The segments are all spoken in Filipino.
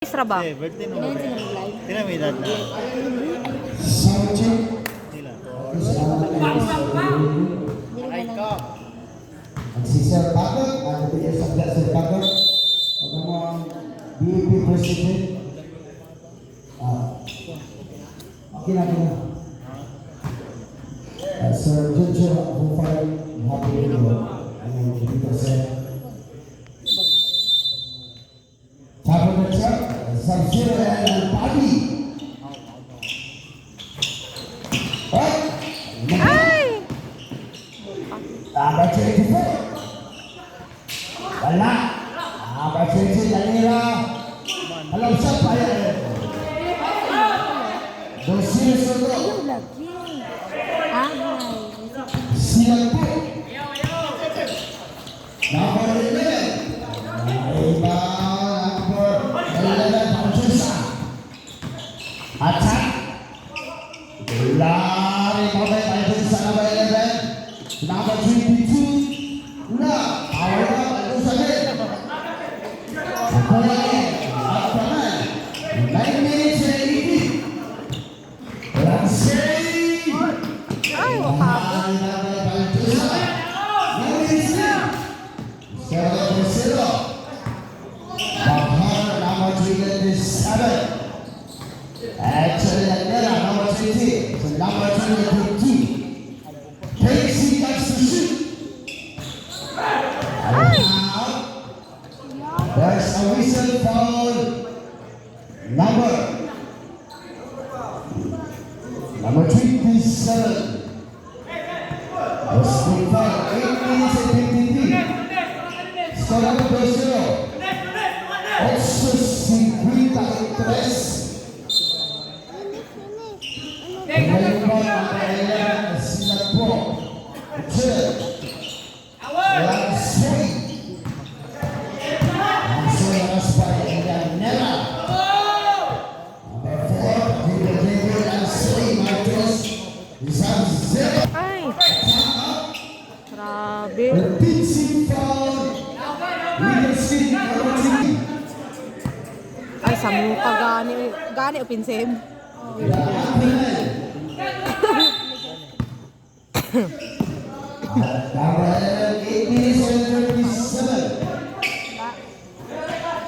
Isra ba? Birthday mo. Inayin sila mag-live. Tira may edad na. Nila. Dili ka lang. Ang si Sir Pagot, ang bigay sa Sir Pagot, ang mga BAP President. Okay na. Sir Jojo, kung parang happy video, ang dito sa Tapos na siya, Sub-Zero and Bobby. Ay! Baca itu wala. Baca itu dalira. Kalau siapa ya? Dosis itu Ayaw lagi. Agay. silat tu. Nama ini. Iba number 11 Pancusa. Acak. Lari mobil Pancusa sana 11. Number 22. Udah, awalnya Pancusa ni. Apa lagi? Apa lagi? 9 minutes ini. Langsung. Ay, wakabo. Actually, number 20. So number 22. Casey likes to shoot. There's a whistle for number 27. Let's move on. 8 minutes and 53. Score number 2-0. Also, 53. Ngayon po, ang silat po. Langsoy. Langsoy ang spy and Nela. Number 4, Diego Langsoy Marcos. Isang 0. Ay! Grabe. Teaching foul. Leadership quality. Ay, sa mukha gani. Gani o pinsem.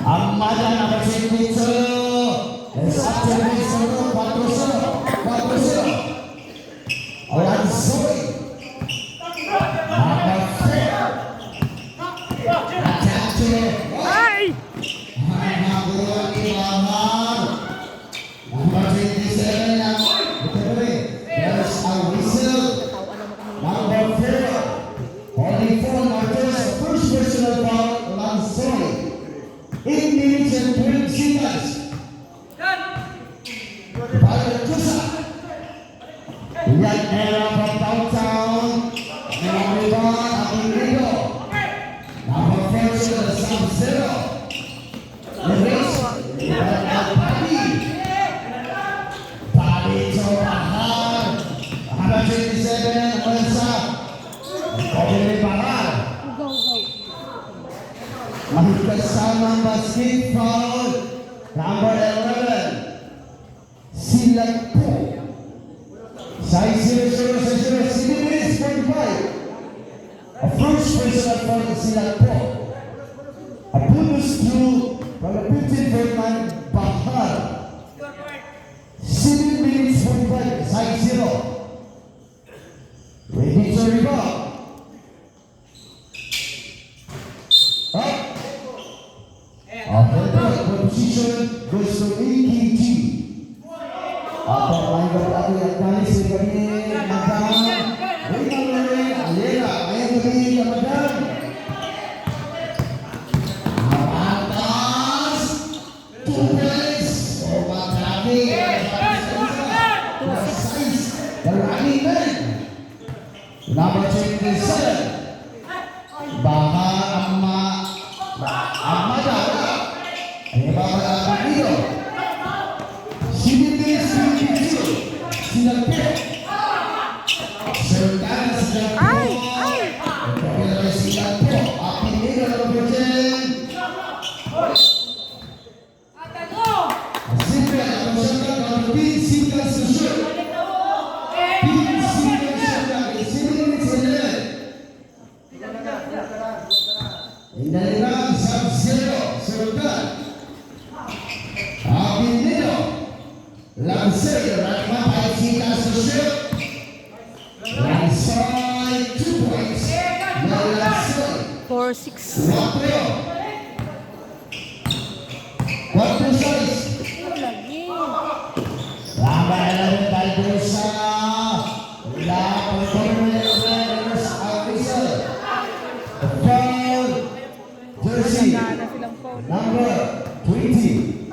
Amada number 22 is actually 4-0. Lansoy number 4 attacking. Ay! Number 27 now. There's a whistle. Number 4. Only 4 markers. First personal foul. Lansoy. 8 minutes and 12 seconds. Balatusa. Yan era from downtown. Number 1, Aguinaldo. Number 4, Sub-Zero. The race. Bobby Bahar. 127, Elsa. Bobby Bahar. Ugaw. Magkasamang basket foul. Number 11. Silat po. Size 0-0, 7 minutes 45. A first personal foul of Silat po. A bonus to from the 15th man Bahar. 7 minutes 45. Size 0. Ready to rebound. Up. Position goes to AKG. Apa main berlaku yang kali sekali Nadal, Rinaldi, Alera, Ayatollah, Ramadan. Atas, Tugas, Obat Rabi, Size, berani men. Number 27, Bahar Amada. Ay! number 15 seconds to shoot. 15 seconds shot clock. It's 7 minutes and 11. In the round, sub-zero. Sultan. Abinero. Lansay. Rakma 5 seconds to shoot. Lansay 2 points. Lansay. 4-6. 4 size. Lagi. Lama na rin tayo sa performance officer. Foul jersey Gana silang phone. number 20.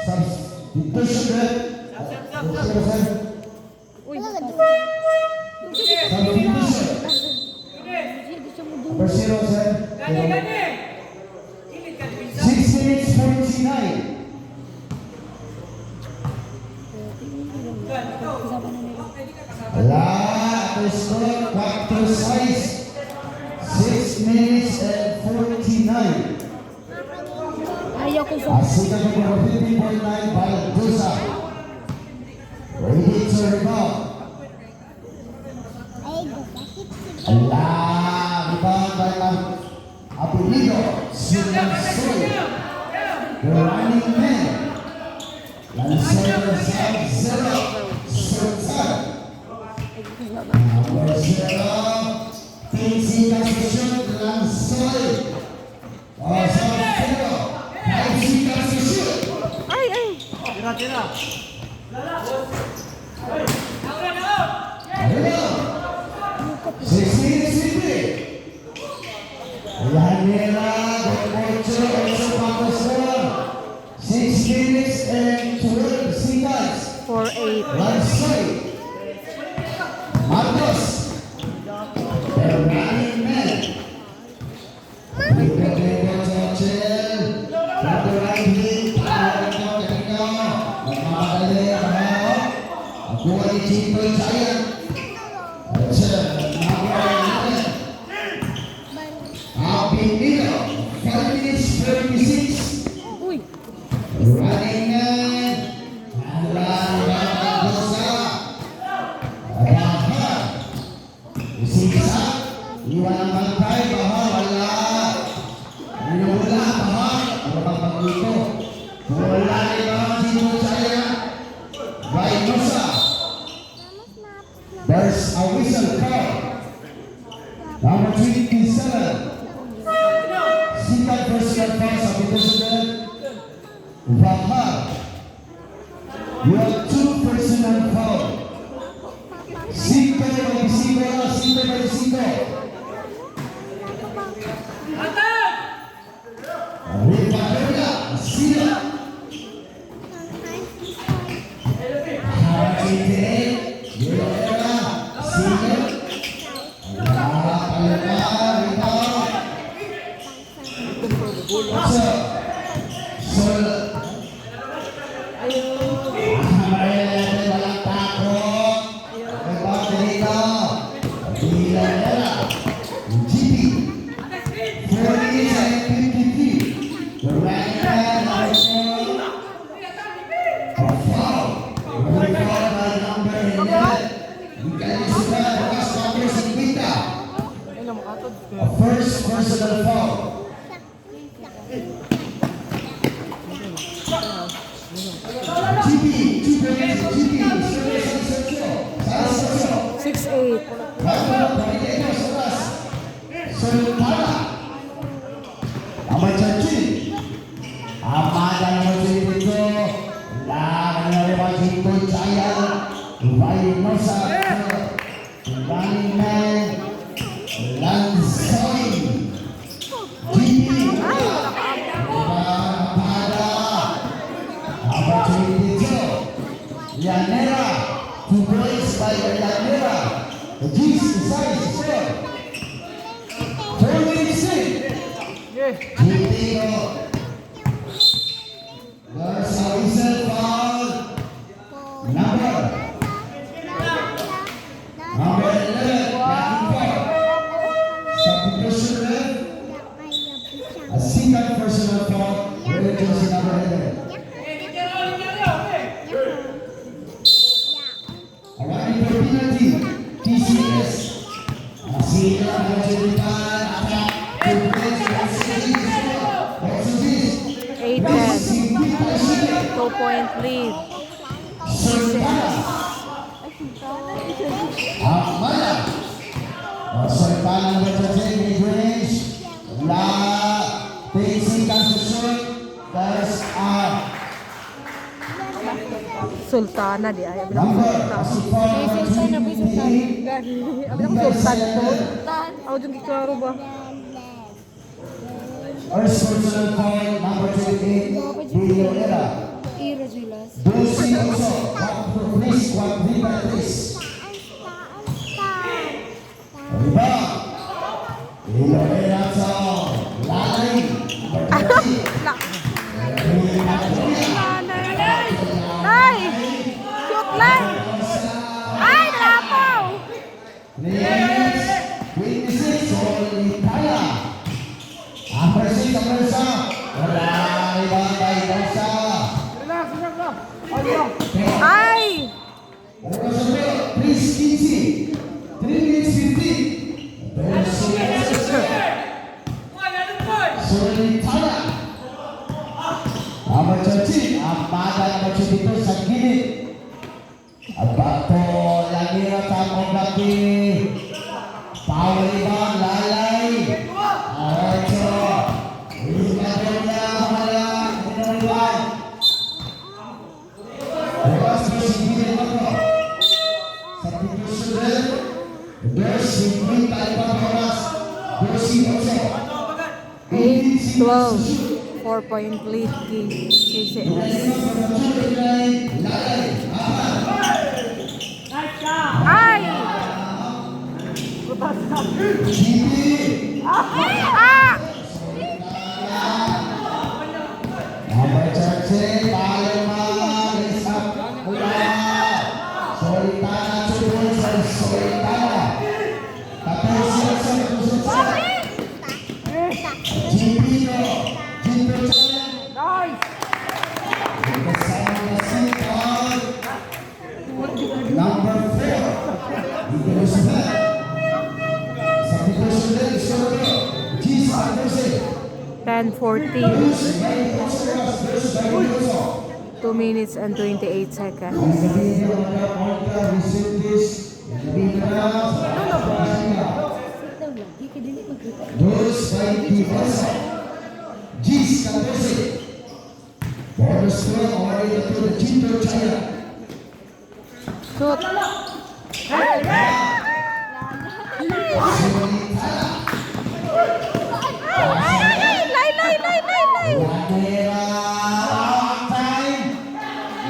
Substitution red. Uy, Substitution. Number 0, sir. 6 minutes 49. Score 4 size. 6 minutes and 49. Ayaw ko sa... Asika number 50.9 Baldusa. Ready to rebound. Ay, bakit sila? Allah, rebound by Apelido. Sulansoy. The running man. Lancer sub-zero. Sultan. Number 0. Pinsi Kasishun Lansoy. Sub-zero. 5 Kasishun. ay, ay. Lanera, Gomocho, Enzo Pangosor, 6 minutes and 12 seconds. 4-8. Lansoy, Marcos, the running man. Victor Chachel, Dr. Randy, Paolo, Magmadali, ako ay Chito Chaya. Abinilo, 5 minutes 36. Uy, Running man, Alagosa, Rafa, Sisa, iwan ang bantay, baha, wala. Wala, baha, wala bang dito. Wala iba, Chito Chaya, Raynosa. There's a whistle call. Number 27. Second personal foul sa President Vahar. You have 2 personal foul. 5 by 5. Rivaderia, Sila. Harajite, Yolera, Sila. Walang takot. Walang dito. Bilang nila. GP. 40 and 53. The right hand of a foul. One foul by number 11. Miguel Isuka, bukas number 50. ay na makatod. A first personal foul. GP, 2 points, GP, 6-8. Sultana, Ahmad Chachi, Ahmad Al-Masjidito, Lakan Al-Masjidito Chaya, Raynosa, Running Man, Lansoy, GP, Ahmad Chachi, Llanera, 2 points by Llanera, Gis, size, score. 26. Yeah. Gitino. There's a whistle foul. Number 11. Batting foul. Substitution left. A second personal foul. Very close number 11. 8-10. 2-point lead. Amaya. Serta number 13 mid-range. La Daisy Constitution. There's Sultana di ay. Abi number Sultana. Sultan, abi Sultan. Abi Sultan po. Ako dyan kiklaro ba? First personal point, number 28, Video Era. Ira Julas. Dulce also, please, quadrilla, please. Rebound. Video Era sa Lalay. Ay! Shoot lang! Ay! Nalapaw! 26, Solitaya. Ampersi, Ampersa. Wala, rebound by Dosa. Ay! Please, 15. 3 minutes 15. Solitaya. Number 13, Amada number 22 sa gilid. Abato, lagi na tamong laki. Power rebound, Lalay. Arocho. Iskadon niya, Mala. Rebound. Bukas mo si gilid mo ko. Substitution. Dos, hindi tayo pa oras. Dosi also. 8-12. 4-point lead KCS. Ay! Ah! Number 13, Paloma, Lisap, Mula. Solitana, Chubul, Solitana. Tapos siya sa puso. Jipino, Jipino Chan. Kasama na si Paul. Number 4, Igor Suhan. Sa Igor Suhan, Isordo, Gis Andose. 10-14. 2 minutes and 28 seconds. Dos by Divasa. Gis Andose. Bonus score already to the Jipino Chaya. Shoot. Lay! Ladera, on time.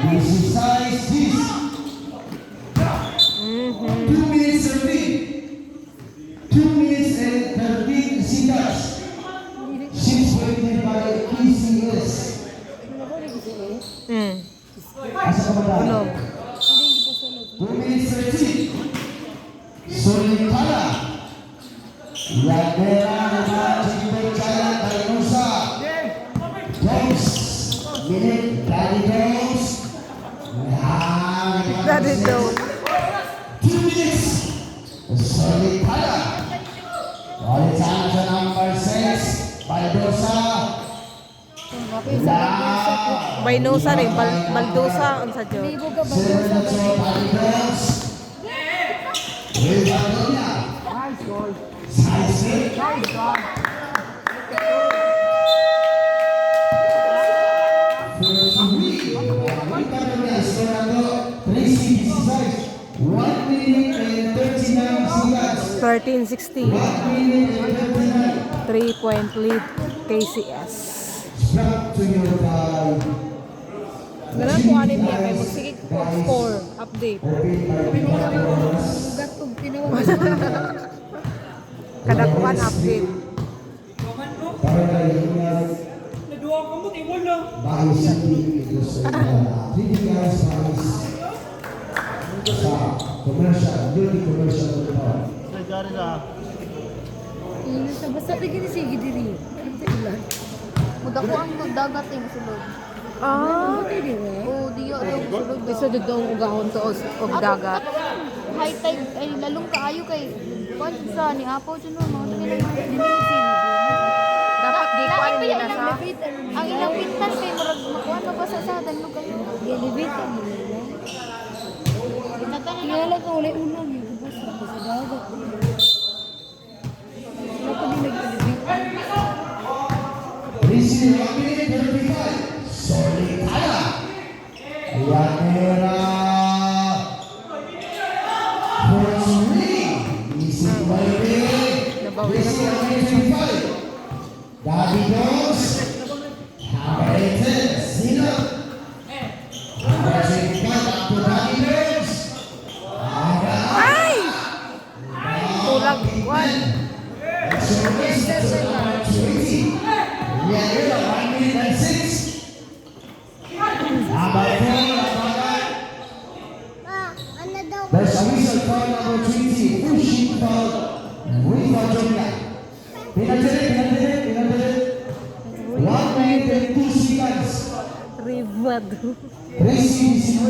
This is size this. 2 minutes 13. 2 minutes and 13 seconds. 6 by PCS. Asa ka ba? Tulog. 2 minutes 13. Solitana. Ladera naman Jimbo Chaya Tayusa. Jones. Minute. Daddy Jones. Daddy Jones. 2 minutes. Solitana. Solitana sa number 6. Baldosa. Baynosa rin. Baldosa. Ang sa Diyos. Libo ka ba? Daddy Jones. Rivaldonia. Size 8. One minute and 39 seconds. 13-16. 3-point lead KCS. Struck to your by Ganun po anin niya. May magsigig score. Update. Gatog tinawa. Kadakuan update. para kay Bahay City, ito sa 3 guys sa commercial, beauty commercial ito. Sa basta tigil sige diri. Ito ilan. Muda ko ang dagat yung sulod. Ah. Ito diri. O diyo daw sulod. Isa dudong ugahon to og dagat. High tide ay lalong kaayo kay kwan sa ni Apo dyan mo. Mga tagilan mo. Dapat di ko ano nila sa Ang ilang pintas Elevate ang nila. Pinatan na Kaya lang ka wala ulang yung bubasa ko sa dagat. Sila pa din nag-elevate. Risi 1 minute 35. Solitana. Yanera. Rosary. Isip Baby. Nabawi na Risi siya. 1 minute 35. Daddy Jones. Hamilton. Sino. Number 25. Up to Daddy Jones. Ay! Tulag. One. There's a whistle for number 20, pushing for Riva Jumia. Pinatid. 1 minute and 2 seconds. Rivado. Racing is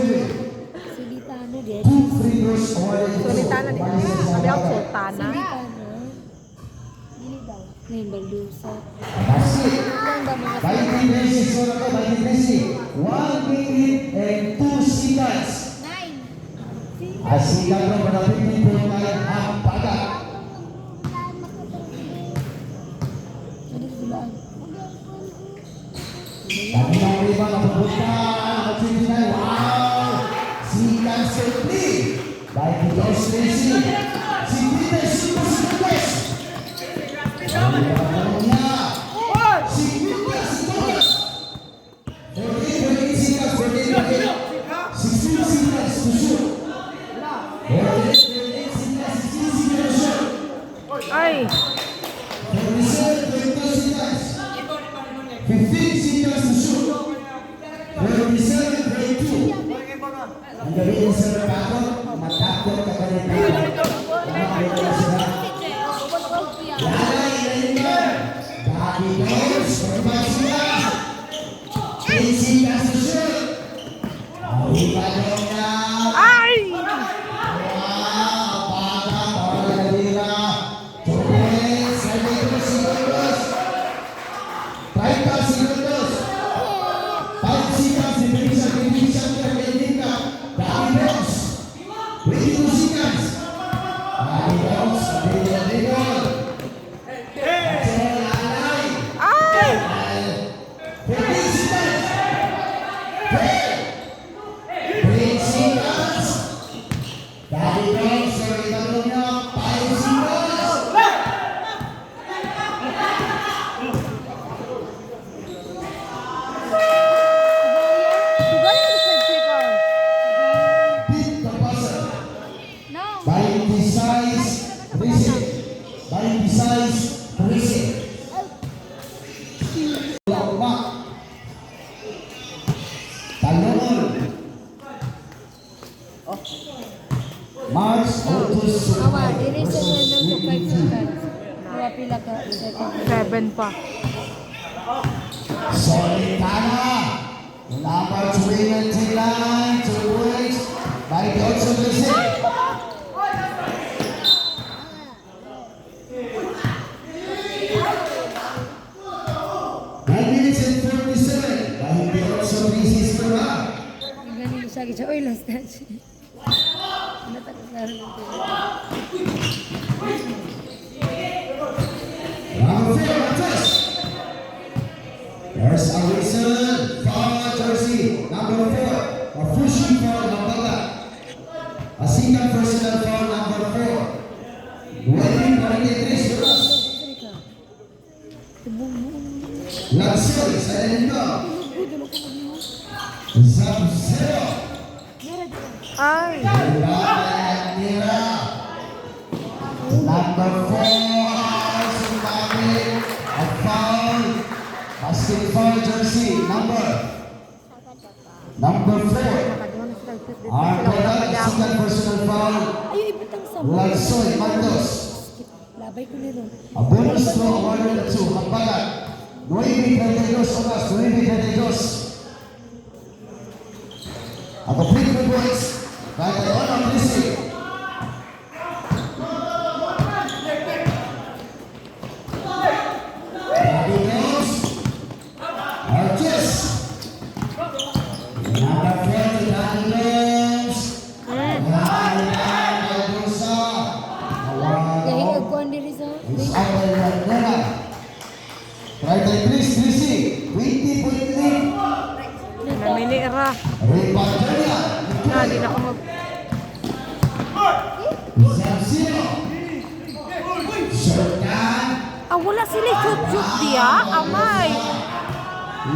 Sulitana din. 2 free throws awarded. Sulitana din. Sabi ako sultana. Sulitana. Dili daw. Ngayon Baldusa. That's it. Lang ba mga Baiting Racing, score ako, Baiting Racing. 1 minute and 2 seconds. 9. Asikan mo pada 50.9 ang paga. ano sulaan? Kami ang riba na pupunta ang 59. Wow! Si Cancel Lee. Baik di Josh Tracy. Si Peter Super Superbest. Ang niya. Si Peter Superbest. 48 seconds, 48. 16 seconds to shoot. 48 seconds, 16 seconds to shoot. Ay! 47, 22 seconds. 15 seconds to shoot. 27, 22. Ang gawin sa repako, matakot ka pa rin. Lalay, Rainier. Bobby Jones, format sila. 8 seconds to shoot. Ang iba daw na. Ay! Ay! Daddy Jones, sorry, tanong niya, 5 seconds. Beat the buzzer. No. By the size, receive. By the size, receive. Lama. Talon. Mars Otus. Awa, erase na lang sa 5 seconds. Mga pila ka second. 7 pa. Solitana. Number 29 to wait. By the Otus receive. Ang galing siya. Kaya oy, last na siya. Natakot na rin ito. There's a whistle for jersey number 4. A pushing for Mambala. A single personal foul number 4. Waiting for the entries for us. Lansol, sa Elinko. Sub-Zero. Ay! Nira. Number 4. Sumami. A foul. Passing foul jersey number 4. Arpera, single personal foul. Ayaw, ibutang sa Lansoy, Marcos. labay ko nito. A bonus throw awarded to Hambagat. 9-32 oras, 9-32. A complete the points by the honor of Lisi. Number 4. Mini era. Rebatanya. Na, di na ako mag... Zamzino. Serkan. Ah, wala sila shoot-shoot diya. Amay.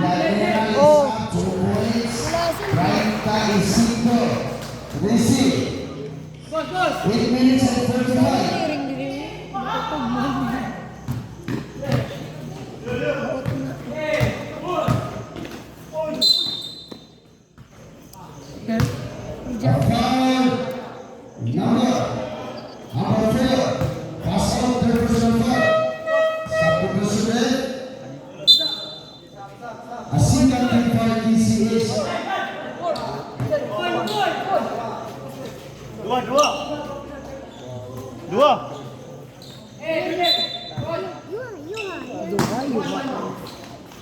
Lateral Oh. two points. Wala sila. 35. Receive. 8 minutes and 45. Ring diri. Foul. Number 4. Pass out third personal foul. Satu personal. Asikan team foul DCH. Dua.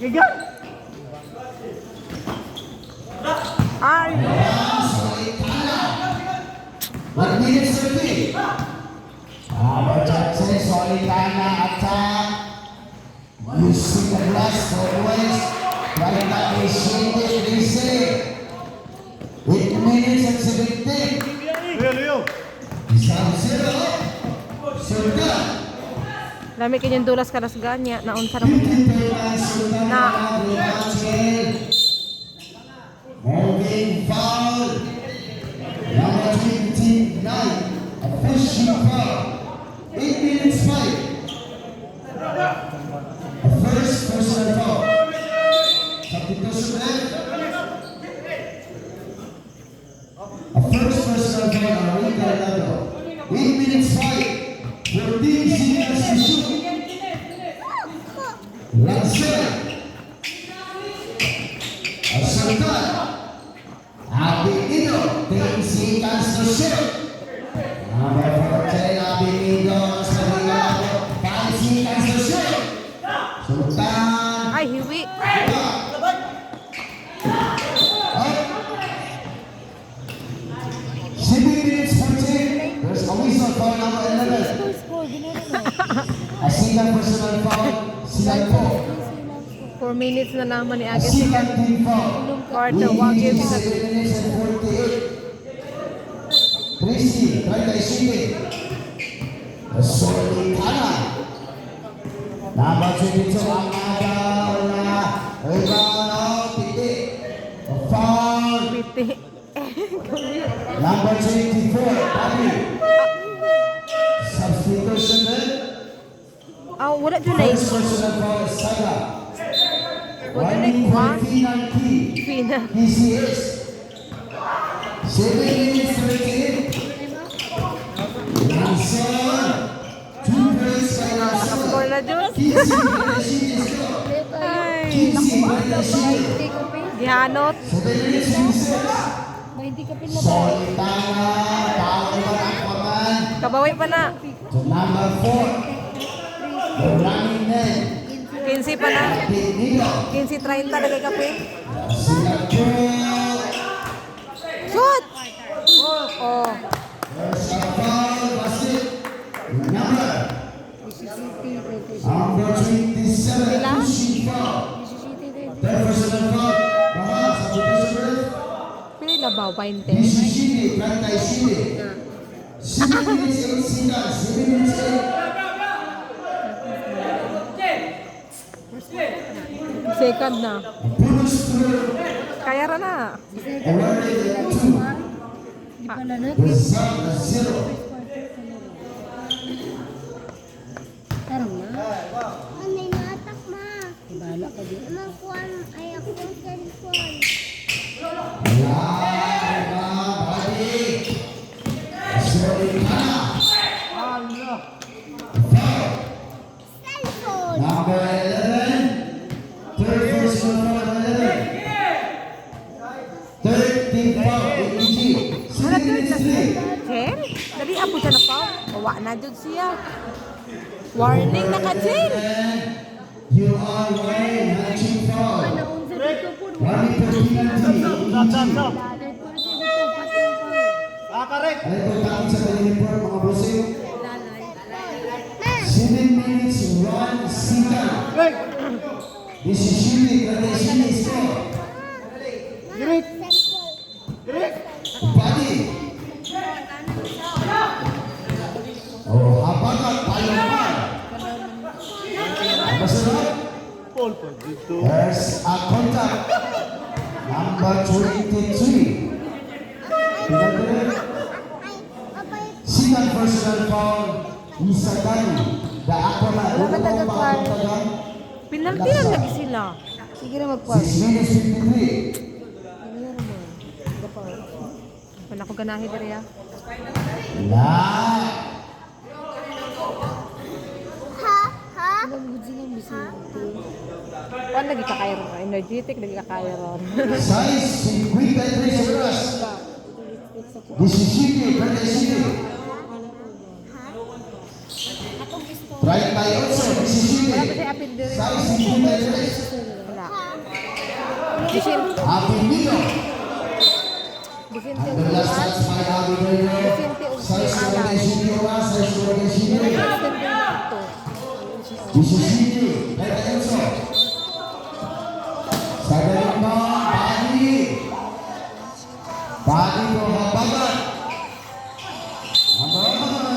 Tiga. Ay. 1 minute 30. Jackson Solitana attack. Using the glass for West. Right back is Shinde receive. 8 minutes and 17. Leo. Isang 0. Serkan. Lami kanyang dulas karas ganya. Naon sa naman. Moving foul. Number 29. A pushing foul. 8 minutes fight. A first personal foul. Substitution. A first personal foul. Arita Lado. 8 minutes fight. 14 seniors to shoot. Langsung. Asalkan. Abinido. Tingsikan to shoot. Number 14, Abinido. Salingado. 5 seconds to shoot. Sultan. Ay, hiwi. Up. 7 minutes 14. There's a whistle for number 11. Score ginira na. A single personal foul. Silang po. 4 minutes na naman ni A Agis. single team foul. Quarter, wag yun sa... 7 minutes and 48. Tracy, 37. Solitana. Number 22, ang agaw na rebound, piti. A foul. Piti. Number 24, Bobby. Substitution din. Ah, wala dyan na First personal foul, Saga. Wala na Running for Finan Key. Pina. PCS. 7 minutes 38. Lanson. 2 points by Lanson. Score na dyan. Kisi Balashi is go. Ay. Kisi Balashi. Dihanot. 7 minutes 56. 20 kapin mo ba? Solitana. Power by Aquaman. Kabawi pa na. To number 4. The running man. 15 pa na. Abinido. 15-30 na kay kape. Singapore. Shoot! Oh. There's a foul. Basit. Number 27. Pushing foul. Third personal foul. Bahas. Substitution. Pili na ba? 20? Nishishiri. Plantaishiri. 7 minutes 8 seconds. 7 minutes 8. Second na. Bonus through. Kaya ra na. Awarded 2. Di pala na. Result 0. Tarong na. Anay natak ma. Ibala ka di. Makuan ay akong cellphone. Body. Solitana. Cellphone. Number 11. Third personal foul 11. Third team foul 80. 7 minutes 3. Chen? Dali apo siya na pa. Kawa na dyan siya. Warning na ka, Chen. You are wearing matching foul. Naunsa dito po. Running for penalty. Stop. Third party dito. Pati yung pang. Correct. Ano ito takot sa uniform mga bossing? Ma. 7 minutes 1 second. Hey. This is Shiri. Gratishini score. Ma. number 23. Second personal foul, Isagani. The Aquila. Wala ka tagad-par. Penalty lang lagi sila. Sige na mag-par. 6 minutes 53. Wala ko ganahin diri ah. Nah. Ilang good silang bisita. Kuan lagi ka kayo ron. Energetic lagi ka kayo ron. Size 53 seguras. 17, 37. 38, Wala pa 17. siya apil diri. Size 53. Wala. Bisin. Apelido. Bisinte. And the last touch by Apelido. Size 41, size 47. 17, 38. Sadaling mo, Bagi ko habagat.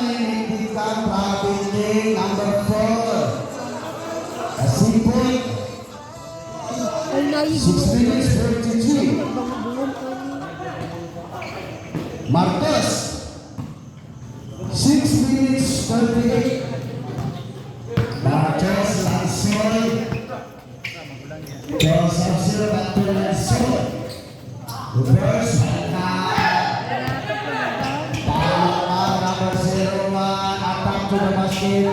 Mengintikan Prabining number 4. Asipun Ay, naig 6 minutes 33. Marcos 6 minutes 38. Marcos Lansoy Joseph Silva Lansoy. The first number 01 attack to the basket.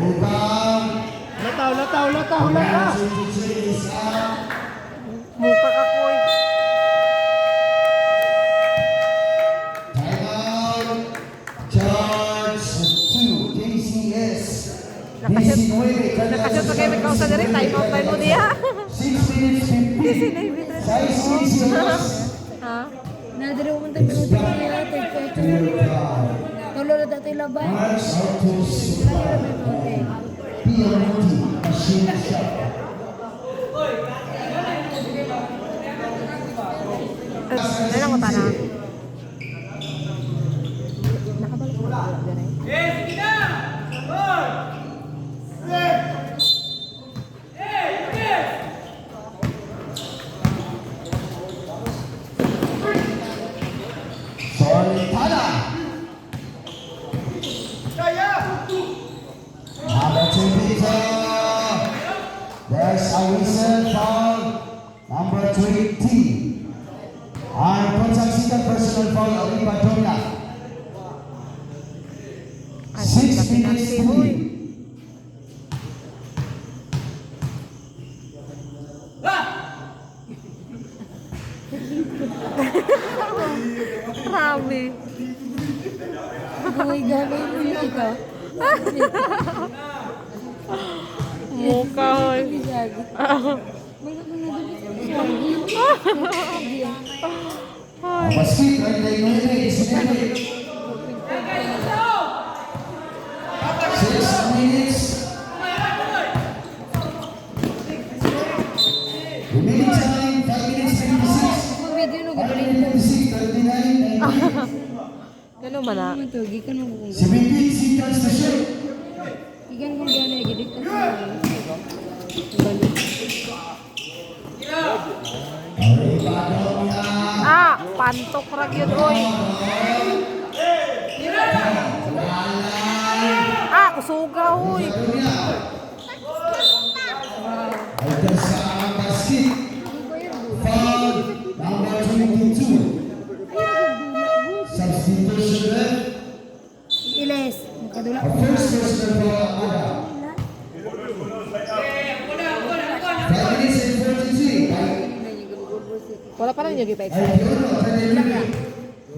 Ubang Lataw. Muka ka ko eh. Timeout. Charge 2 KCS. Nakasya pa kayo nagkausa diri. Time out time mo diya. 6 minutes 50. Size 6 Ha? Nadiri mo tayo minuto niya. Tulo na dati laban. March out to supply. PLT machine shop. Ano lang ko tanang? Nakabalik ko na diri. Solitana. Number 2 Peter. There's a whistle foul. Number 20. And Consaxica personal foul of Ipatonia. 6 minutes 3. Grabe. Gamay mo yun ikaw. Muka oy. Bisagi. May nagdabit sa bisagi. Basket 39, 19. 6 minutes. Remaining time 5 minutes 56. Kung video no, 5 gabalik minutes 39. Gano man na? mo ito. Gikan mo kung 17 seconds to shoot. Gikan kung gano'y gidik ka sa Pantok ra gyud oy. Kusuga oy. Ada sa basket. Foul number 22. Substitution left. Iles. Makadula. A first personal foul ada. 5 minutes and 43. Wala pa rin yung gipa extra. Ayuno,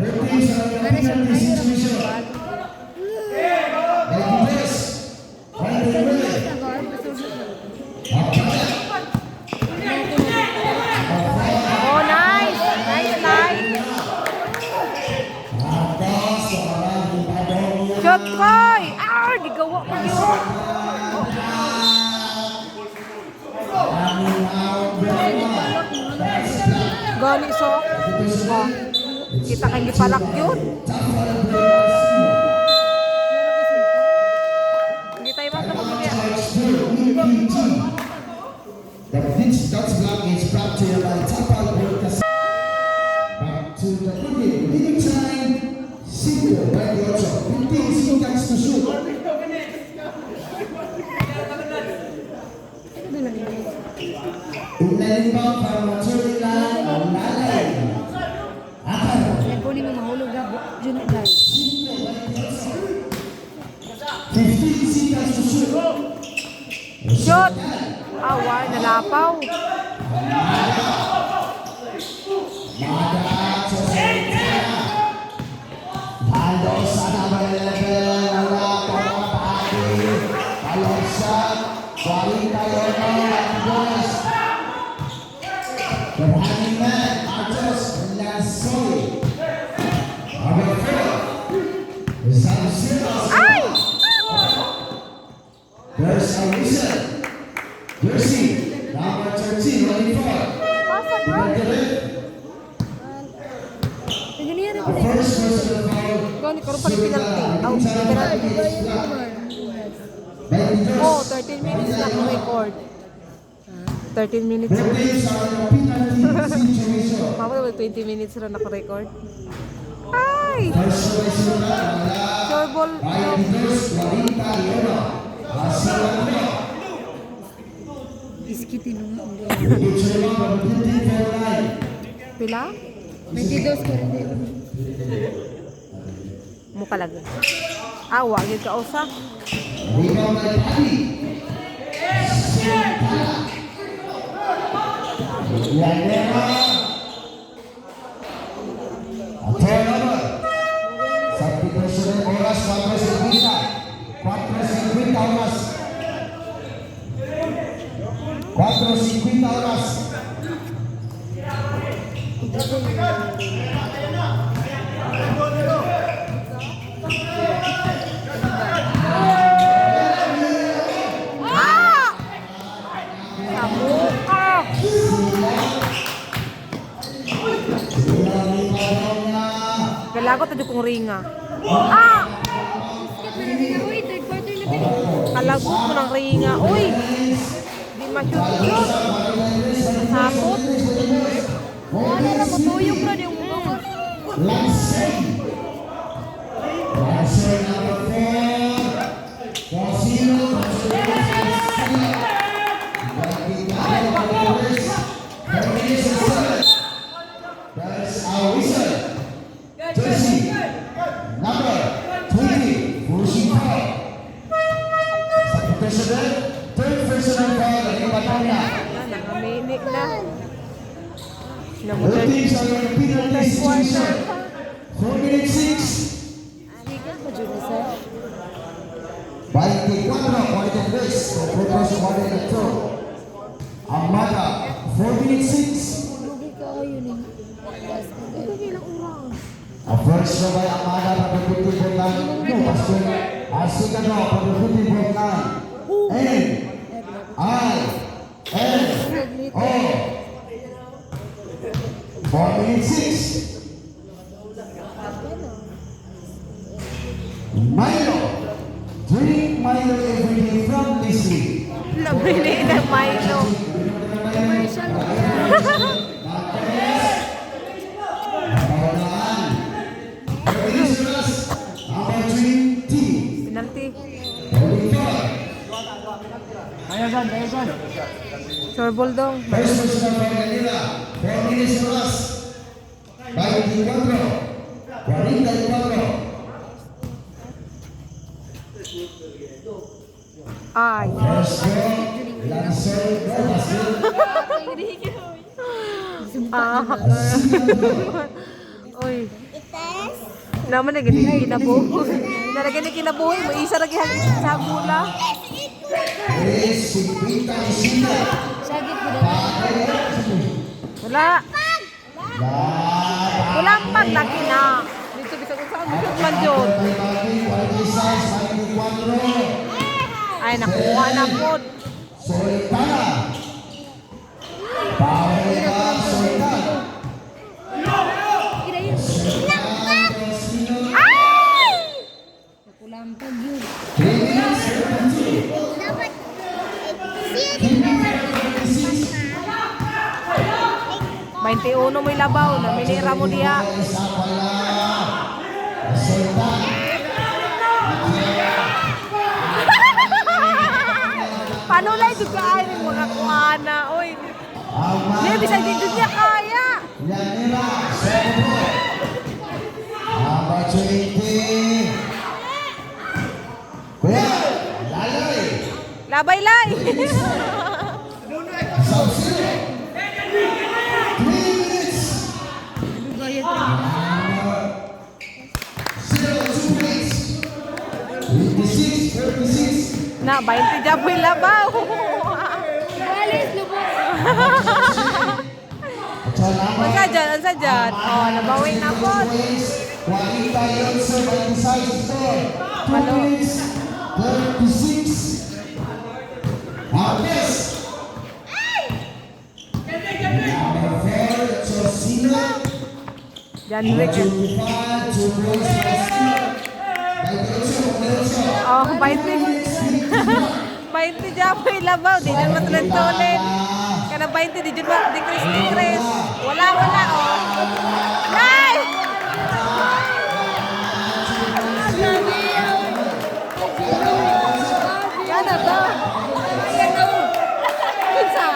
Berting sa penalty situation. Alvarez. Right away. Oh, nice. Nice line. Shot koy. Gigawa pa yun. Gani so. Kita kang gipalak yun. Hindi tayo magkakapagya. The pitch dot block is brought to you by Tapal Broadcast. The running man, Archos Lansoli. Number 4, Zamsiros. Ay! There's a whistle. Jersey, number 13, running forward. Pasok, bro. Ganyan A first personal foul. Gani, karoon pala penalty. Aw, penalty. Oh, 13 minutes na ako record. 13 minutes. The Braves are in a penalty situation. Mama, 20 minutes na naka-record. Ay! First choice na Sure ball. Ryan Dinos, 40 Leona. Asilango. Iskitin mo nga. Ichirma, 54-9. Pila? 22 ka rin. Mukha lang. Ah, wag yun ka usa. Rebound by Paddy. Yanema. A turnover. Substitution de oras 4:50. 4:50 oras. 4:50 oras. Sa mukha! Galagot na kong ringa. Ah! Uy, third quarter na din. Kalagot ko ng ringa. Uy! Di ma-shoot-shoot. Sapot. Ano na mo tuyong bro yung bukos. Lansing. Lansing number 4. Cosino. There's a whistle. Jersey. Number 20. Pushing foul. Substitution. Third personal foul. Batana. Nakaminik na. The Namutan. teams are in a penalty situation. 4-6. Sikat pa dyan na sir. 24, 43, Professor Coordinator. Amada, 4-6. Lugi ka yun eh. A first show by Amada, Papaputi Botan. No, Pastor. Asikano, Papaputi Botan. N-I-N-O. 4-6. Milo. Drink Milo every day from Leslie. Nabili ng Milo. Penalty. Ayagan, ayagan. Sure ball dong. First person of Manila, 4 minutes plus. 24, 44. Ay. First goal, Lansol Basil. Ah. Uy. Naman na ganyan kinabuhi. Nalagyan na kinabuhi. May isa lagi hanggang sa bula. Es 50 Isina. Sagit ko na. Wala. Walang paglaki na. Dito bisa kung saan gusto man dyan. Ay, nakuha na po. Soltana. Paola Soltana. Kira yun. Ay! Nakulampag yun. 21 mo labaw na minira mo diya. Paano lang ito kaya ng mga kuhana? Uy, hindi, bisa dito niya kaya. Yanira, Sebo. Number 20. Kuya, Lalay. Labay-lay. Sub-Zero. 3 minutes. Lugayat. 0-2 minutes. 26, 36. Na, 20 dyan po yung labaw. Walis, lubos. Unsa dyan, unsa dyan? Oh, nabawing na po. Juanita Yonso, 26 score. 2 Ano? minutes, 36. Marquez. Number 4, Chosina. Jan Number Rick. 25, Julius Garcia. Oh, 20. 20 dyan po ilabaw. Di na matulan-tulan. Kana 20, di dyan ba? Di Chris. Wala, oh. Nay! Yan na ba? Ayan na. Kinsa?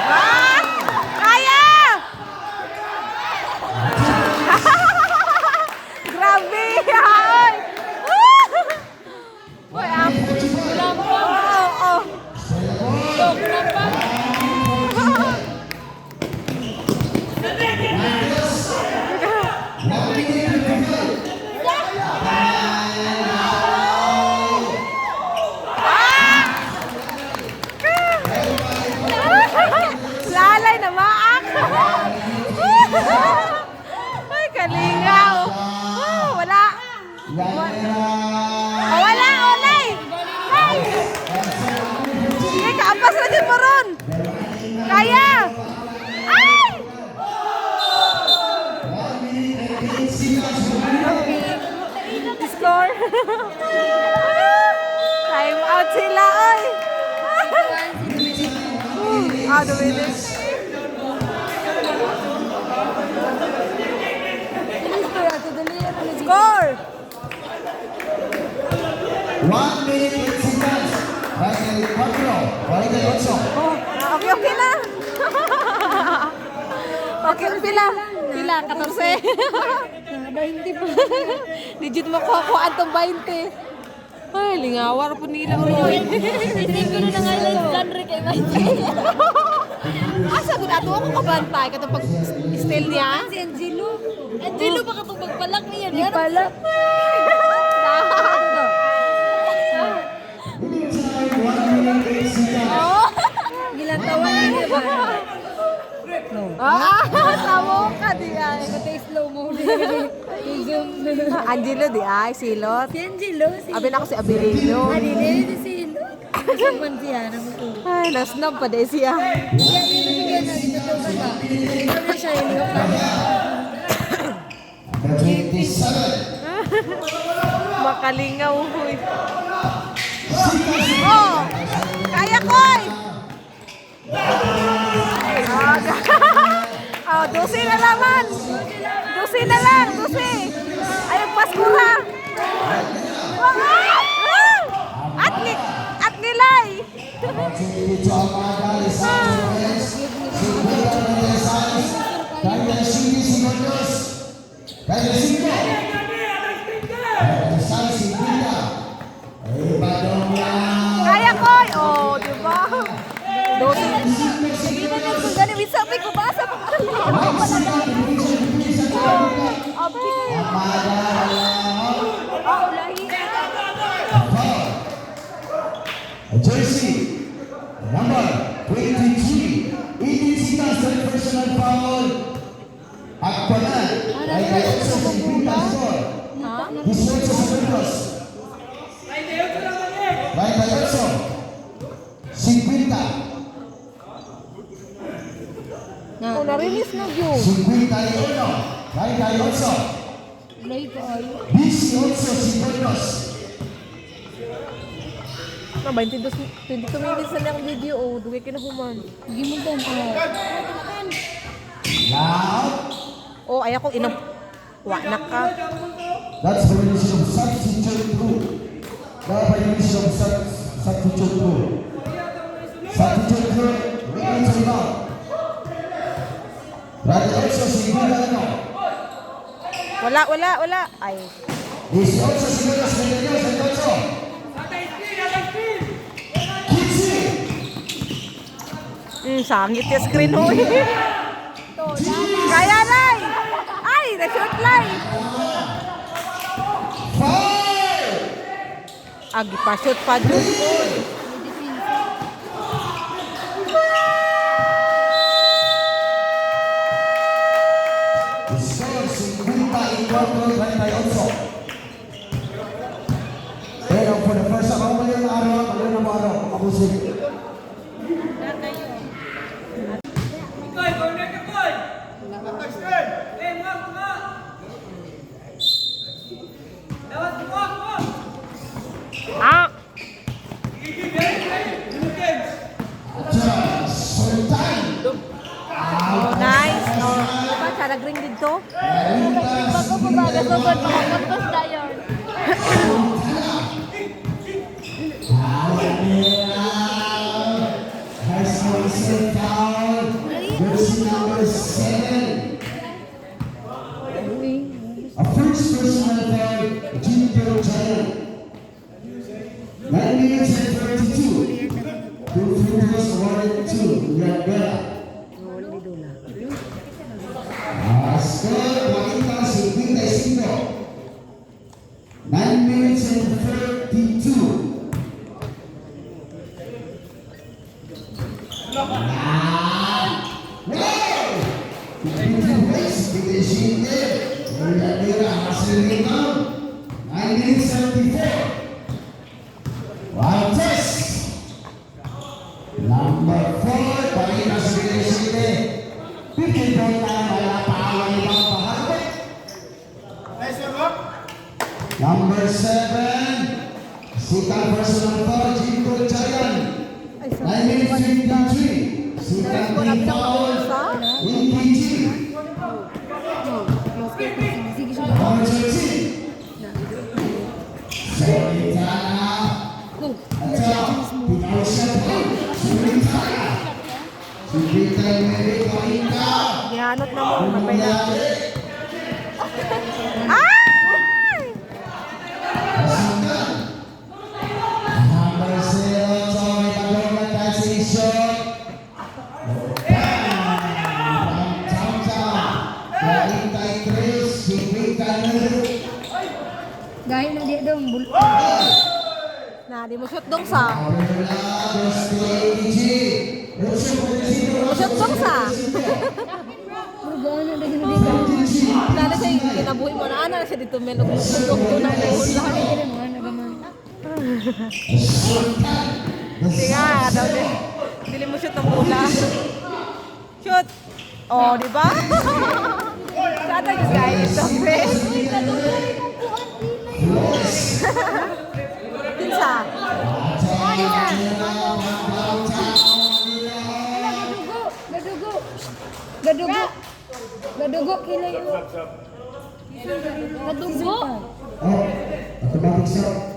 Ah! Kaya! Grabe! Ay! Uy, oh. Lalay na maak. Ay, kalingaw. Wala. Wala, olay. Ay! Sige, kaapas na dyan mo ron. Kaya. Ay! Score. Time out sila, oy. The winners. Score. 1 minute 8 seconds. Right, 4. Juanita Yonso. Okay na. Okay, pila. Pila, 14. 20 pa. Legit makukuhaan tong 20. Ay, lingawar po nila. Isip ko na nga yung genre kay Mikey. Asa ko ato ako kabantay katong pag style niya. Si Angelo. Angelo, baka itong pagpalak niya. Di pala. Oh. Ilang taon na niya ba? Tawo ka di ay. Ito slow mo. Zoom. Angelo di ay silot. Si Angelo. Si Abi na ako si Abilino. Adine. Si Silo. Suman siya. Ay, nasnab pa de siya. Yan dito siya na dito daw ba? Ano siya yung Number 27. Makalingaw huy. Oh! Kaya koy! Oh, 12 na naman. 12 na lang, 12. Ay, paskura. At nilay. Opportunity to Amanda Lisandro Reyes. 50 Menezales. Kaya Cindy Sigonos. Kaya Cinco. Menezales 50. Iba dong lang. Kaya koy. Oh, di ba? 12. Sige na lang kung gano'n. Sabi ko, basa pa ka lang. Amanda. Jersey number 23. Inisitas dari personal foul. Akbanan. Ay kayo sa 50 score. 18 segundos. Right kayo sa 50. Oh, narinis na yun. 51. Right kayo sa Play ko ay. 18 segundos. Na 22 minutes na lang video. Oh, dugay kinahuman. Hindi mo ba ang Now, Oh, ay ako inam. Wanak ka. that's the definition of substitute rule. The definition of substitute rule. Substitute rule, minutes or not. Right also siguro ano. Wala. Ay. 18 segundos medios entonces. Sangit yung screen ho. Kaya nai. Ay, na-short line. Foul! Agi pa shoot pa dun. Jose. Ah! Sultan. Oh, nice. Oh, diba? Siya nag-ring dito. Bago po baga sugod mga kapos dayon. Has no set foul. Jersey number 7. A first personal foul, Junior Giant. 9 minutes and 32. 2 free throws awarded to Rivera. Score 45. 9 minutes and 32. Number 4, Balina Sile. Bikin bola wala paawan ibang pahabot. Number 7, Sikan personal foul, Jingko Giant. 9 minutes 53. Sikan team foul, Winky G. Number 13, Solitana. Pinaw siya po, Solitana. Solitana Mary Kainka. Gihanot na mo. Mapay na. Nangyari. Ay! Masangkan. Number 0, Tommy Pagong transition. Pang-tangka. 43, Sigwikan. Gaya na dia dong. Na, di mo shoot dong sa. Abdullah, Dosti, AG. Shoot dong sa. Gaya na dia dia. Lalo siya kinabuhi mo na. Ano na siya dito men. Ugtog to na buhon lahat. Kaya mo na gaman. Hindi nga, daw din. Dili mo shoot ng bola. Shoot! Oh, di ba? Sana yung guys ito, Chris. Tinsa. Gadugo. Gadugo. Gadugo kilay. Gadugo. Oh, automatic shot.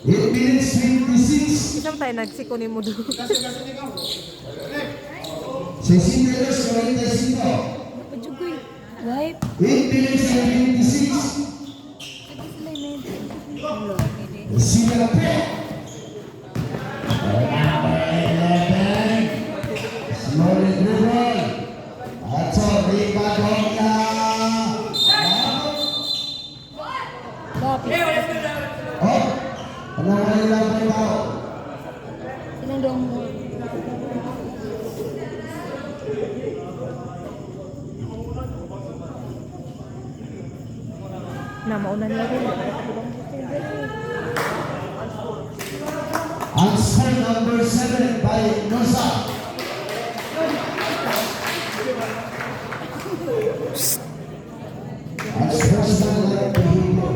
8 minutes 26. Isang tayo nagsiko ni mo doon. 60 meters 45. Pajugoy. Wipe. 8 minutes and 26. Sila pe. Number 11. Slowly dribble. Ato, rebound na. Oh, ano ka nilang may tao? Sinang dong mo. Na, mauna nila rin. Answer number 7 by Nosa. As personal like behavior.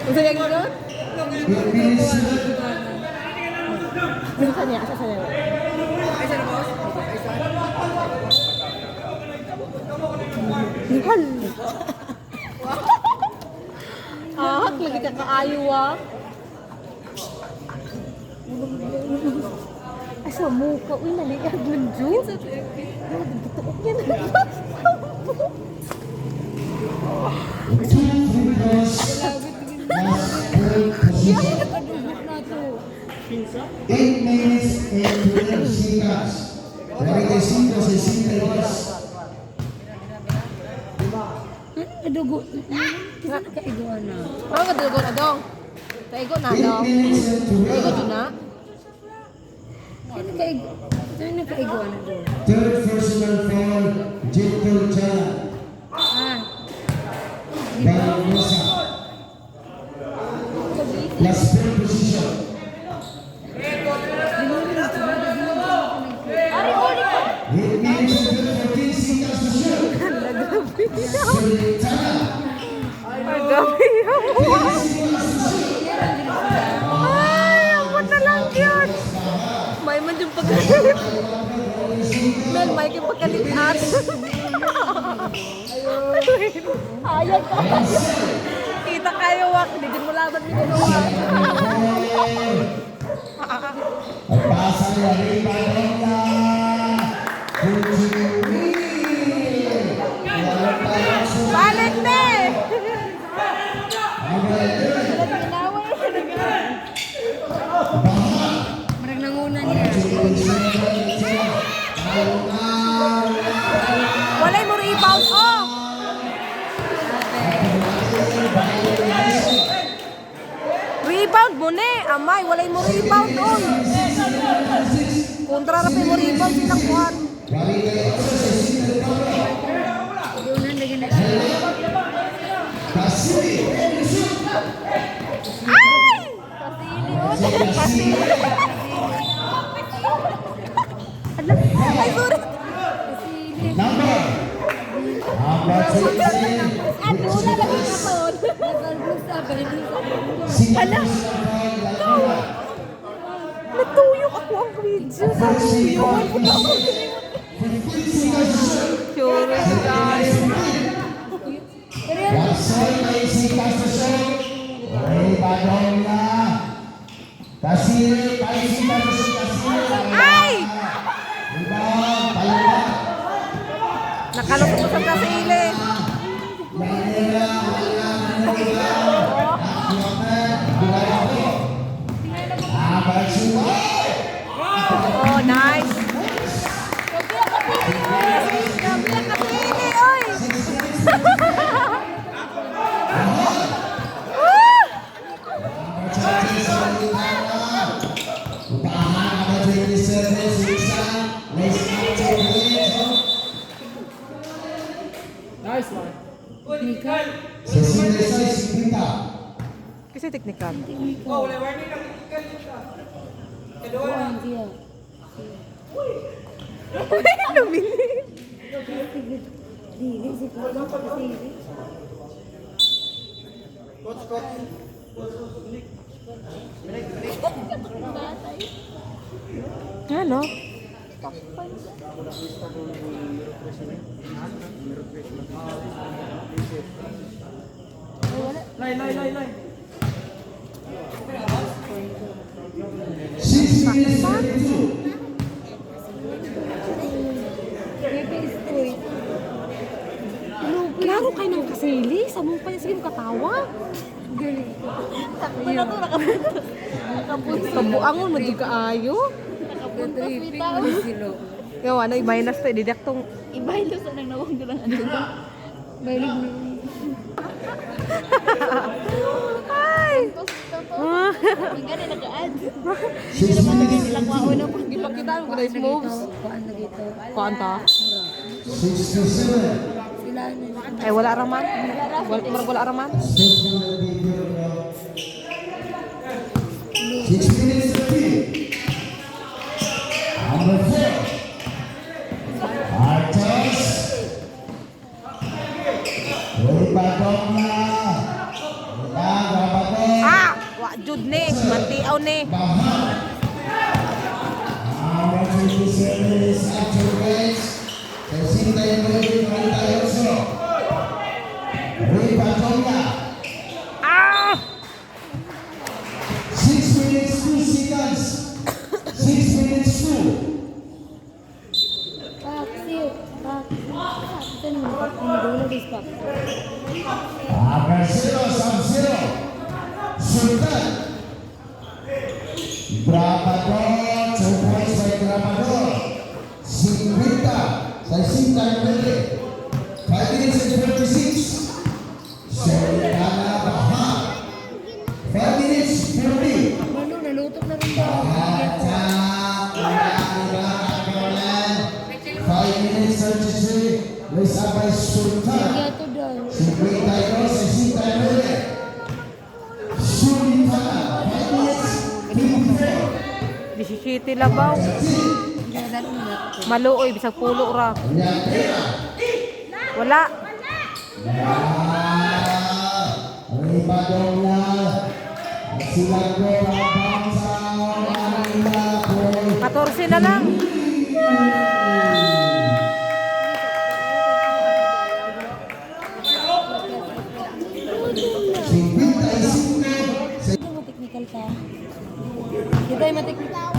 Gusto niya gano'n? 8 minutes. Gusto niya, asa niya. Nihal! Ah, lagi ka kaayo ah. Ay, sa mukha. Uy, naliag ng Diyo. Tutuok yan. Two free throws. Last third position. Gadugo na to. 8 minutes and 12 seconds. 45 62. Gadugo. Kisa na kaigoan na. Ano ka dalago na dong? Taigo na 8 dong. minutes and Taigo 12. dun na. Sino nagkaiguan na doon? Third personal foul, Jekyll Chan. Ah, Barbosa. Last four position. Ari, uli ko. 8 minutes and 14 seconds to shoot. Sultana. Magabi yun. 10 seconds to shoot. Ay, abot na lang yun. May man yung pagkalit. Mel, may yung pagkalit at. Ayan ka. Kita kayo, wak. Hindi din mo laban mo ginawa. Ang pasa niya, rebound niya. Kuchuri. Wala pa yung sumunod. Balik na eh. marag nangunan niya. Walay mo rebound, oh. Rebound mo ne. Amay, walay mo rebound, oh. Kontra rapin mo rebound silang kuhan. Doon lagi na. Ay! Pasili, Ay, sorry. Number 16. At una lagi ka pa. Nagkalbusa ba rin Hala. Natuyok ako ang video. Natuyok. Sure, guys. Jackson may sikas na shoot. Rebound niya. Kasiri, may sikas na shoot. Kasiri. Ay! Rebound, palima. Nakalok ko sa kasile. Manila, Oh, nice. Grabe ang kasile, oy. Nice one. Kasi teknikal. Kuan dia. Lumili. Dili si Kuan kasi. Ano? Lay. 6 minutes 32. Laro kayo ng kasili. Sa mong pa niya sige katawa. Sakto na to, nakapuntos. Nakapuntos. Kabuangon mo di kaayo. Nakapuntos may tao. Yo, ano, i-minus to. Didak tong... Ibaylo sa nang nawang doon ang ano. Balik na. Ay! Ang gani naka-add. 6 minutes Ilang wao na po. Ipakita mo guys moves. Kuan na dito. Kuanta? 67. Sila na. Ay, wala raman. Wala raman. 6 minutes 30. Number 4. Artos. Rebound niya. Rebound. Ah! Wa, Jud ne. Mantiaw ne. Bahan. Number 27 is Arthur Gates. Tercinta yang lebih 38. Rebound niya. Ah! 6 minutes 2 seconds. 6 minutes 2. Paksiw. Paksiw. Dulu di spot. Number 0 Sub-Zero. Sultan. Grabador. 2 points by Grabador. 50. Sa Sinta yang lebih. 5 minutes and 46. Sultana Bahan. 5 minutes 40. Ano, nalutok na rin daw. Bahan. Resabay Sultan. Kaya to daw. 52-69. Sultan. 5 minutes, 54. 17 labaw. Kaya lalo na. Maluoy, bisag pulo ra. Nyatera. Wala. Ribadong na. Silago ang bangsa. Manila Boy. 14 na lang. Ito mo technical ka. Ito ay mateknikal.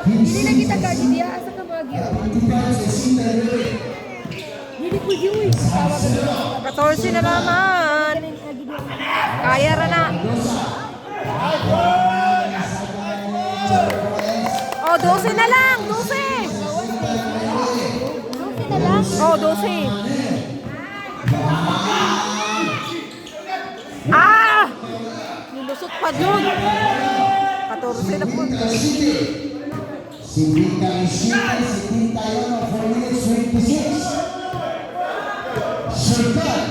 Hindi na kita ka, hindi asa ka magyo. Hindi ko yun. Tawag ka doon. 14 na naman. Kaya ra na. Oh, 12 na lang. 12. 12 na lang. Oh, 12. Ah! Nilusot pa dun. 14 na po. Sibika Ishii, 71 of 4 minutes, 26. Sultan.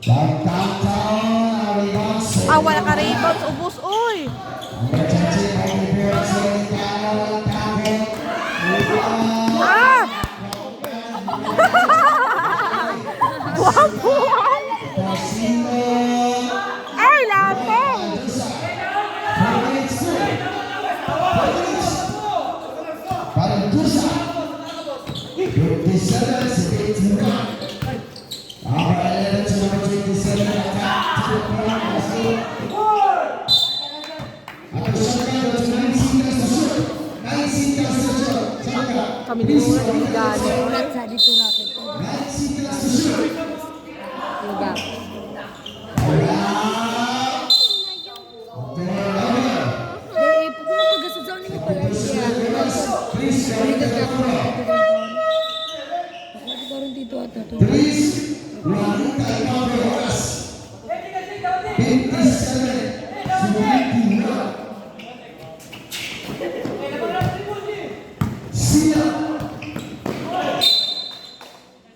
Countdown, rebound. Ah, wala ka rebounds. Ubus, uy. Ah! Guwapo. Ay, lapong. Parantusa. 57-71. Number 11 to number 27 attack to the corner. Kami din muna ng gani. Ulat sa dito natin. Diba? Eh, kung pagkasasaw niyo pala siya. Balikan ka ako dito doon. Bakit karon dito at nato?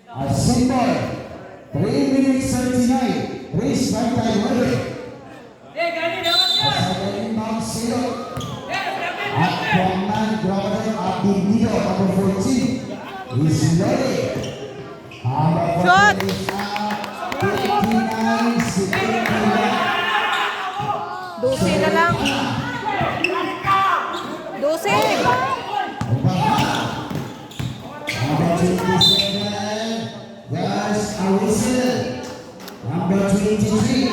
A symbol, 3 minutes 39. Race by time early. Asal inbound zero. At Kuangman Grabadan Abdinido, number 14, is ready. Number 14 is up. 59, 12 na lang. 12. Number 27, there's a whistle. Number 23,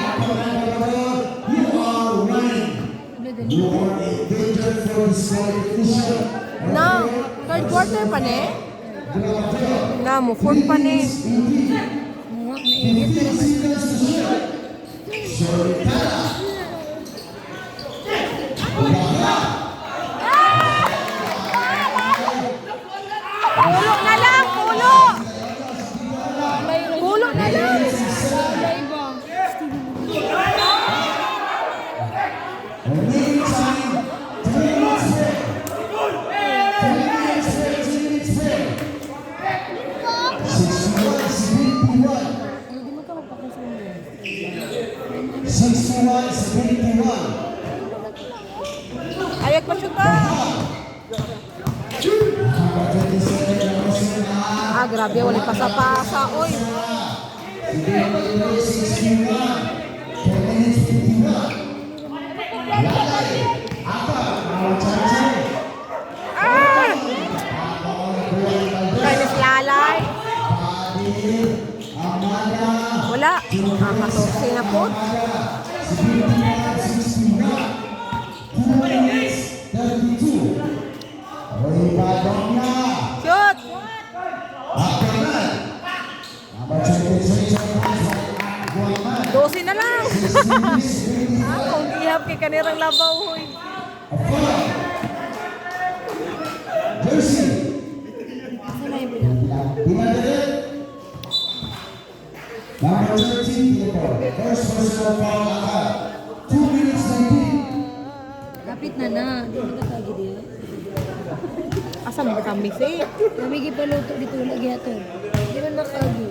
you are running. You are in danger for disqualification. Na, third quarter pa ne? Na mo, fourth pa ne. Muwak na init pero Pulo na lang, pulo. Pulo na lang. malay ba? Remaining time, 3 minutes break. 3 minutes break, 2 minutes break. 61-71. Hindi mo ka magpakasundo. 61-71. Ayag pa siya ka. Number 27, Rosin Ah, grabe, wala pasa-pasa. Oy. 61. 10 minutes 51. Lalay. Apa? Awal Chachi. Ah! Kainis lalay. Adil. Amanda. Wala. Ah, 14 na po. 61. 2 minutes 32. Ribadong na. Shoot. Akaman. Number 23, Guaman. 12 na lang. Ah, kung ihap kay kanirang labaw, hoy. Jersey. Sana yung bilang. Binadali. Number 13, Pinto. First personal foul agad. 2 minutes 19. Kapit na na. Di ba katagi di? Asa mo kami si? Namigi pa luto dito lagi ato. Di ba nakagi?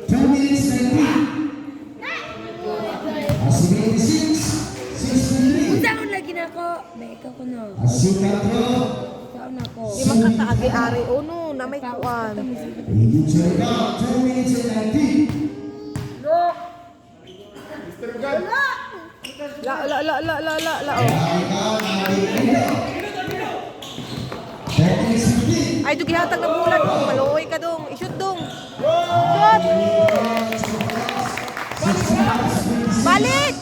2 minutes 19. Asi 26, 63. Unsaon lagi na ako? Beka ko na. Asi 4. Saan ako? Di man kataagi-ari. Uno, na may kuwan. Hindi Jericho, 2 minutes and 19. La, oh. Ikaw, Pinto. 13, 15. Ay, ito gihatag na bulan mo. Maluoy ka dong. I-shoot dong. Shoot! Balik!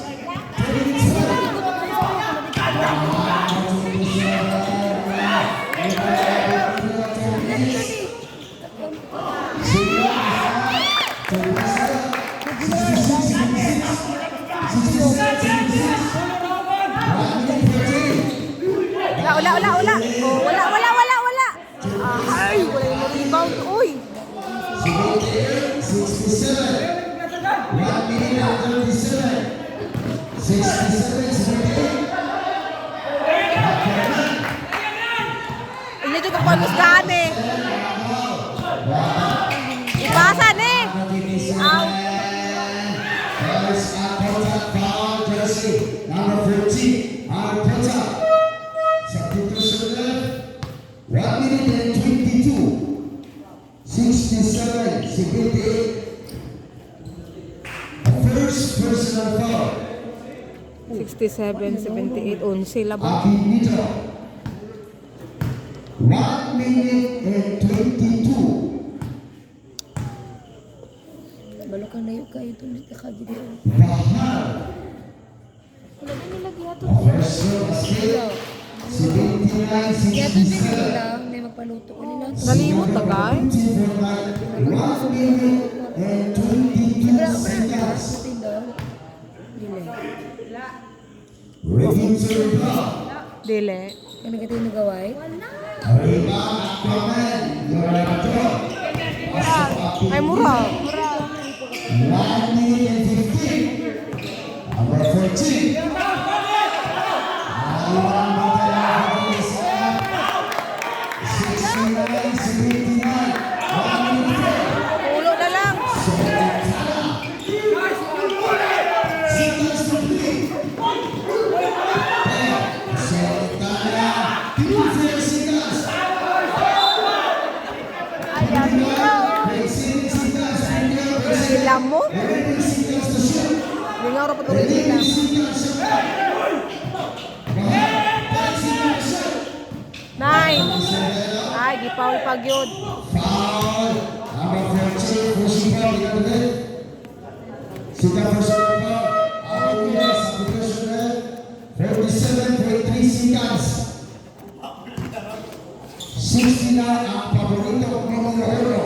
Wala. Oh, wala. Ay, wala yung rebound. Uy! 67. 1 minute and 37. 67, 78. Hindi ko pa musgahan eh. Ipasan eh. Out. First contact foul, jersey number 14, Arteta. Substitution left. 1 minute and 22. 67, 78. First personal foul. 67, 78, 11 laban. Akimito. 1 minute and 22. Balokan na yung kayo ito. Nakagi di. Bahar. Wala na lagi ato. First row escape. 79, Kaya ito 67. nila. May magpaluto ko nila. Nalimot na guy. 1 minute and 22 seconds. Ready to rebound. Dile. Ano ka tayo nagaway? Rebound, Aquaman. Lorato. Ay, mura. 1 minute and 15. Number 14. Ayun, matala. 69, 79. 1 minute. Ulo na lang. Seconds to play. Santana. 15 seconds. 18 seconds. Sila mo. 11 seconds to shoot. Hindi nga rin patuloy nila. 11 seconds to shoot. 10 seconds to shoot. Nine. Ay, di pa pag yun. Foul. Number 14, Fusipa, Pinagod. Sika Fusipa, Aula, substitution. 47.3 seconds. 69 ang paborito numero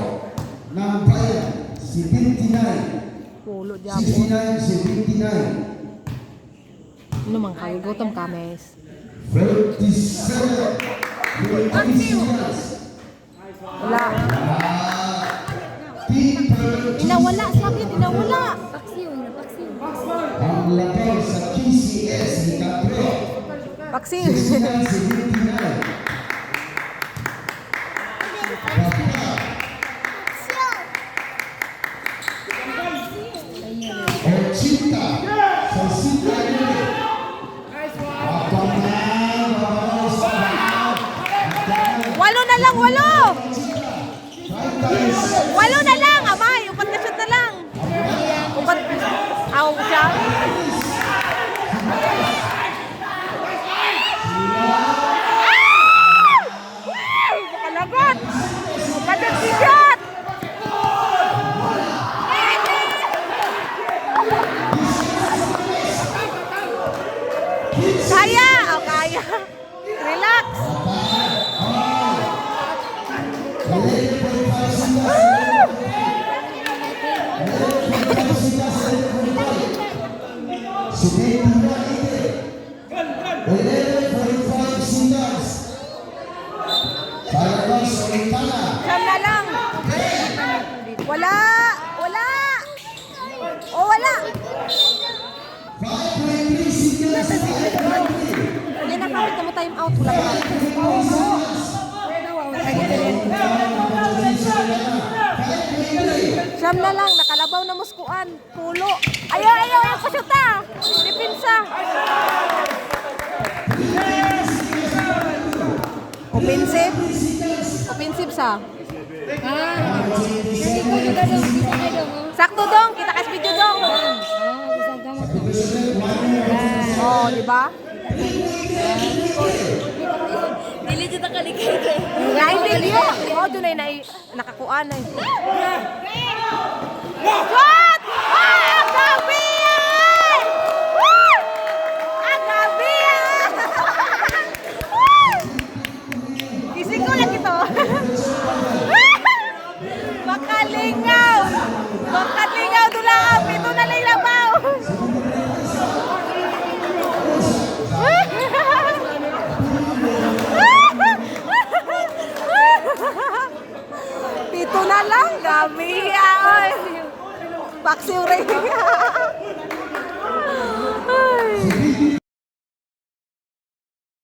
1 ng bayan, si 59. Ulo diyan. 69, si 59. Ano man kayo? Gutom kames. 37, 23 seconds. Wala. Keeper, Inawala. Sabi yun, inawala. Paksiw. ang laban sa KCS ni Caprio. Vaccine. 69, si 59. Ochita, sa Sita Unit. Aquaman, Vamos, Walo na lang, walo. Guys, Walo na lang. Amay, upat na shoot na lang. Upat. Aw, siya. Pakalagot. Upat na si shot. Kaya. Oh, kaya. Relax. si 11.5 seconds. Sa labas, Solitana. Siyam na lang. Wala! Wala! Oh, wala! 5.3 seconds. 5.3. Yan ang kapit na mo time out. Wala ka. Siyam na lang. Nakalabaw na muskuan. Pulo. Ayaw, ayaw. Ayaw ko shoot ah. Dipinsa. Offensive? Offensive sa? Sakto dong. Kita kas video dong. Oh, di ba? Dili dito kaligay kay. Nga hindi yun. Oh, doon ay nakakuan ay. Shot! Ah, gabi yan! Woo! Ah, gabi yan! Gising ko lang ito. Makalingaw! Makalingaw doon lang. Ito na lang labaw. Pito na lang, gabi ay. Paksiw rin.